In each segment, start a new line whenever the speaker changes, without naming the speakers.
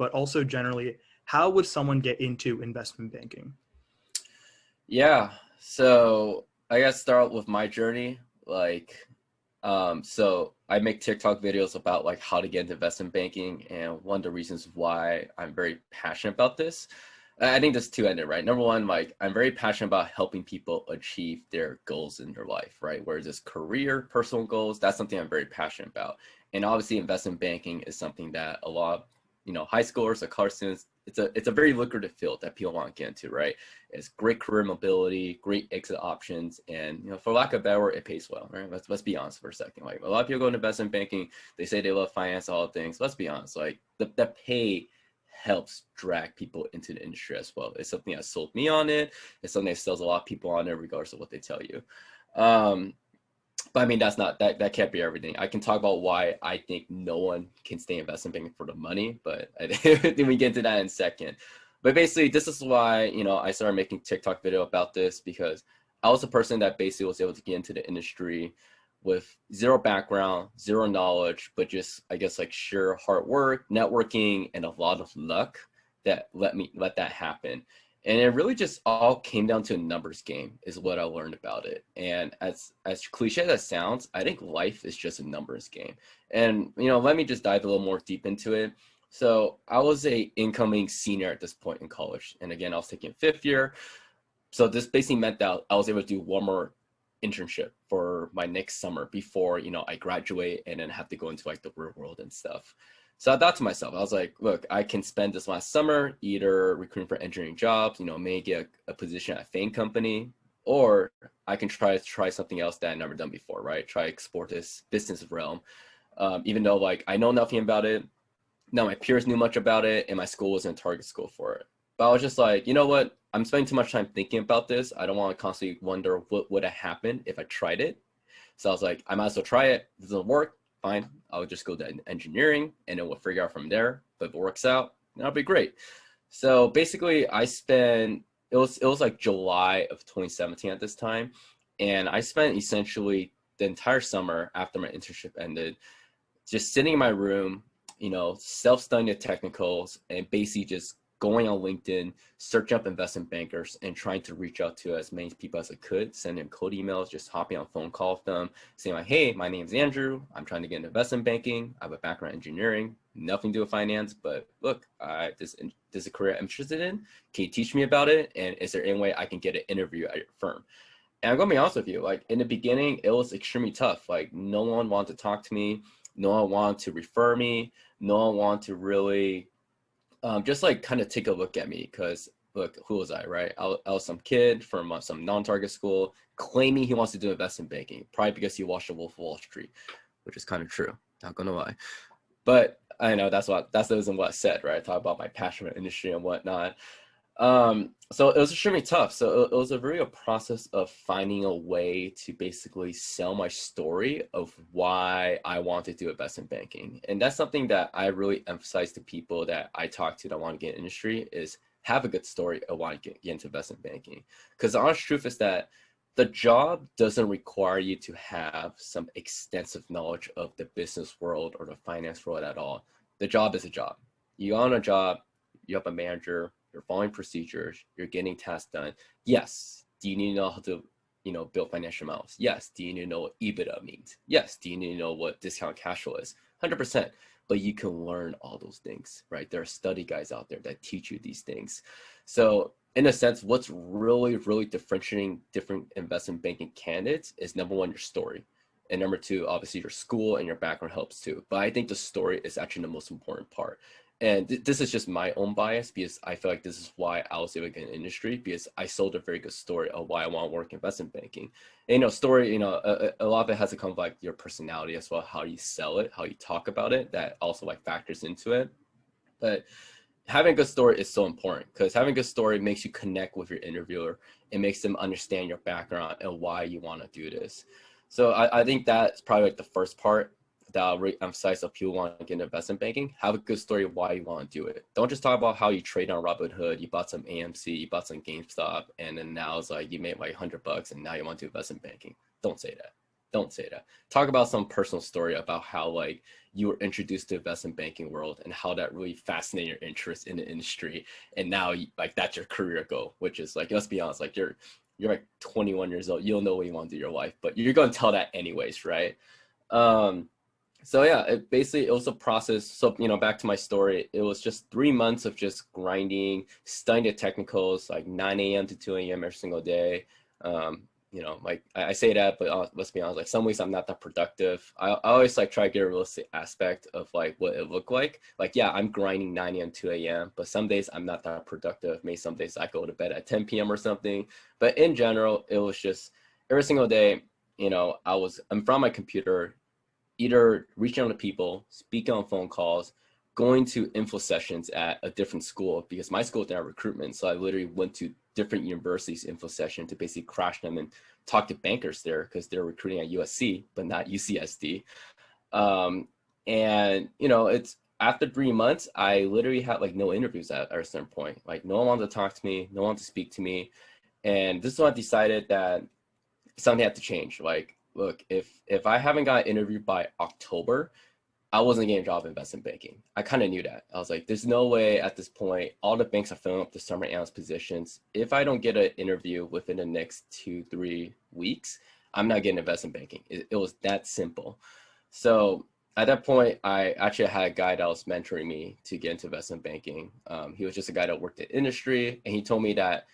but also generally, how would someone get into investment banking?
Yeah, so I gotta start with my journey. So I make TikTok videos about like how to get into investment banking, and one of the reasons why I'm very passionate about this, I think there's two-ended, right? Number one, like I'm very passionate about helping people achieve their goals in their life, right? Whereas it's career, personal goals, that's something I'm very passionate about. And obviously investment banking is something that a lot of, high schoolers or college students, it's a very lucrative field that people want to get into, right? It's great career mobility, great exit options, and for lack of a better word, it pays well, right? Let's be honest for a second. Like a lot of people go into investment banking, they say they love finance, all things. Let's be honest, like the pay helps drag people into the industry as well. It's something that sold me on it. It's something that sells a lot of people on it, regardless of what they tell you. But I mean, that can't be everything. I can talk about why I think no one can stay in investment banking for the money, but I think we get into that in a second. But basically, this is why, I started making TikTok video about this, because I was a person that basically was able to get into the industry with zero background, zero knowledge, but just, I guess, like sheer hard work, networking, and a lot of luck that let that happen. And it really just all came down to a numbers game is what I learned about it. And as cliche as that sounds, I think life is just a numbers game. And, let me just dive a little more deep into it. So I was a incoming senior at this point in college. And again, I was taking fifth year. So this basically meant that I was able to do one more internship for my next summer before, I graduate and then have to go into like the real world and stuff. So I thought to myself, I was like, look, I can spend this last summer either recruiting for engineering jobs, maybe get a position at a FANG company, or I can try something else that I've never done before, right? Try explore this business realm. Even though like I know nothing about it, none of my peers knew much about it, and my school wasn't a target school for it. But I was just like, you know what? I'm spending too much time thinking about this. I don't want to constantly wonder what would have happened if I tried it. So I was like, I might as well try it. If it doesn't work, fine. I'll just go to engineering and then we'll figure out from there. But if it works out, that'll be great. So basically it was like July of 2017 at this time. And I spent essentially the entire summer after my internship ended, just sitting in my room, self-studying the technicals and basically just going on LinkedIn, searching up investment bankers and trying to reach out to as many people as I could, sending them cold emails, just hopping on a phone call with them, saying like, hey, my name's Andrew. I'm trying to get into investment banking. I have a background in engineering, nothing to do with finance, but look, this is a career I'm interested in. Can you teach me about it? And is there any way I can get an interview at your firm? And I'm gonna be honest with you, like in the beginning, it was extremely tough. Like no one wanted to talk to me. No one wanted to refer me. No one wanted to really just like kind of take a look at me, because look, who was I, right? I was some kid from some non-target school claiming he wants to do investment banking, probably because he watched The Wolf of Wall Street, which is kind of true. Not gonna lie, but I know that's what I said, right? I talk about my passion for industry and whatnot. So it was extremely tough. So it was a real process of finding a way to basically sell my story of why I want to do investment banking. And that's something that I really emphasize to people that I talk to that want to get in industry is have a good story of why you get into investment banking. Because the honest truth is that the job doesn't require you to have some extensive knowledge of the business world or the finance world at all. The job is a job. You on a job, you have a manager, you're following procedures, you're getting tasks done. Yes. Do you need to know how to, build financial models? Yes. Do you need to know what EBITDA means? Yes. Do you need to know what discount cash flow is? 100%. But you can learn all those things, right? There are study guides out there that teach you these things. So in a sense, what's really, really differentiating different investment banking candidates is number one, your story. And number two, obviously your school and your background helps too. But I think the story is actually the most important part. And this is just my own bias, because I feel like this is why I was able to get in industry, because I sold a very good story of why I want to work in investment banking. And, story, a lot of it has to come with like your personality as well, how you sell it, how you talk about it, that also like factors into it. But having a good story is so important, because having a good story makes you connect with your interviewer. It makes them understand your background and why you want to do this. So I think that's probably like the first part that I'll really emphasize if people want to get into investment banking. Have a good story of why you want to do it. Don't just talk about how you trade on Robinhood, you bought some AMC, you bought some GameStop, and then now it's like you made like $100 and now you want to do investment banking. Don't say that. Don't say that. Talk about some personal story about how like you were introduced to investment banking world and how that really fascinated your interest in the industry. And now like that's your career goal, which is like, let's be honest, like you're like 21 years old. You don't know what you want to do in your life, but you're going to tell that anyways, right? Um, so yeah, it was a process. So, you know, back to my story, it was just 3 months of just grinding, studying the technicals, like 9 a.m. to 2 a.m. every single day. You know, like I say that, but let's be honest, like some weeks I'm not that productive. I always like try to get a realistic aspect of like what it looked like. Like, yeah, I'm grinding 9 a.m. 2 a.m., but some days I'm not that productive. Maybe some days I go to bed at 10 p.m. or something. But in general, it was just every single day, you know, I'm from my computer, either reaching out to people, speaking on phone calls, going to info sessions at a different school, because my school didn't have recruitment. So I literally went to different universities info session to basically crash them and talk to bankers there because they're recruiting at USC, but not UCSD. And you know, it's after 3 months, I literally had like no interviews at a certain point. Like no one wanted to talk to me, no one wanted to speak to me. And this is when I decided that something had to change. Like, look, if I haven't got an interview by October, I wasn't getting a job in investment banking. I kind of knew that. I was like, there's no way at this point, all the banks are filling up the summer analyst positions. If I don't get an interview within the next 2-3 weeks, I'm not getting investment banking. It was that simple. So at that point, I actually had a guy that was mentoring me to get into investment banking. He was just a guy that worked in industry, and he told me that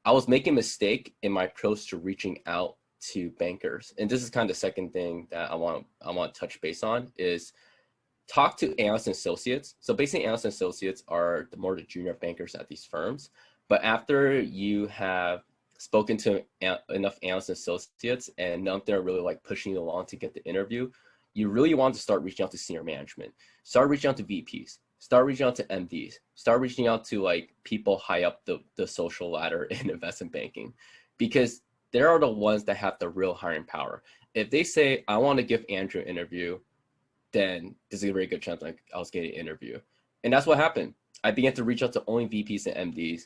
I was making a mistake in my approach to reaching out to bankers. And this is kind of the second thing that I want to touch base on is talk to analysts and associates. So basically analysts and associates are the junior bankers at these firms. But after you have spoken to enough analysts and associates and none of them are really like pushing you along to get the interview, you really want to start reaching out to senior management. Start reaching out to VPs. Start reaching out to MDs. Start reaching out to like people high up the social ladder in investment banking, because they are the ones that have the real hiring power. If they say, I want to give Andrew an interview, then there's a very good chance like I was getting an interview. And that's what happened. I began to reach out to only VPs and MDs.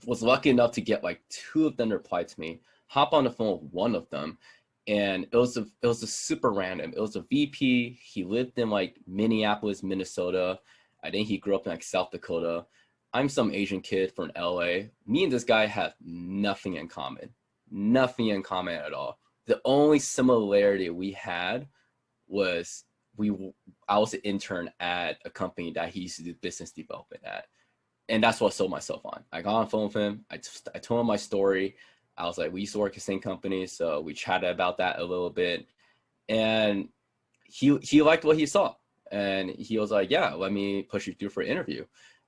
Was lucky enough to get like 2 of them to reply to me, hop on the phone with one of them. And it was a super random. It was a VP. He lived in like Minneapolis, Minnesota. I think he grew up in like South Dakota. I'm some Asian kid from LA. Me and this guy have nothing in common. Nothing in common at all. The only similarity we had was I was an intern at a company that he used to do business development at. And that's what I sold myself on. I got on the phone with him. I told him my story. I was like, we used to work at the same company, so we chatted about that a little bit. And he liked what he saw. And he was like, yeah, let me push you through for an interview.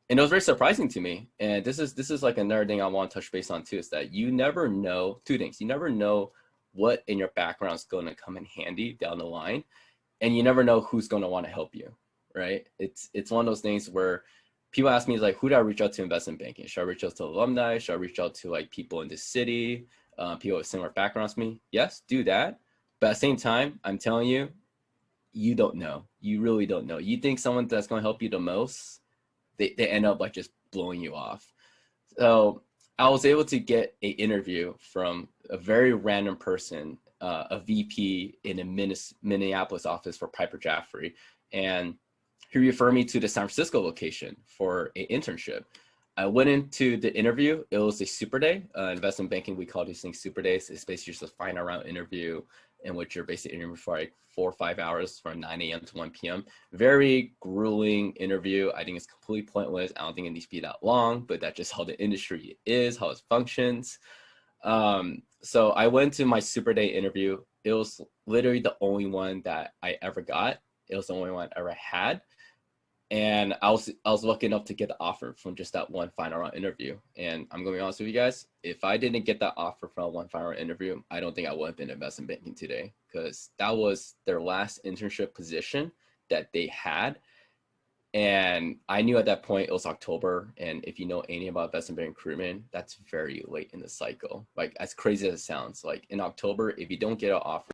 And it was very surprising to me. And this is like another thing I want to touch base on too, is that you never know 2 things. You never know what in your background is going to come in handy down the line. And you never know who's going to want to help you, right? It's one of those things where people ask me, like, who do I reach out to in investment banking? Should I reach out to alumni? Should I reach out to like people in the city, people with similar backgrounds to me? Yes, do that. But at the same time, I'm telling you, you don't know. You really don't know. You think someone that's going to help you the most, they end up like just blowing you off. So I was able to get an interview from a very random person, a VP in a Minneapolis office for Piper Jaffray. And he referred me to the San Francisco location for an internship. I went into the interview. It was a super day. Investment banking, we call these things super days. It's basically just a final round interview in which you're basically interviewing for like 4 or 5 hours from 9 a.m. to 1 p.m. Very grueling interview. I think it's completely pointless. I don't think it needs to be that long, but that's just how the industry is, how it functions. So I went to my super day interview. It was literally the only one that I ever got. It was the only one I ever had. And I was lucky enough to get the offer from just that one final round interview. And I'm going to be honest with you guys, if I didn't get that offer from one final round interview, I don't think I would have been in investment banking today, because that was their last internship position that they had. And I knew at that point it was October. And if you know anything about investment banking recruitment, that's very late in the cycle. Like, as crazy as it sounds, like in October, if you don't get an offer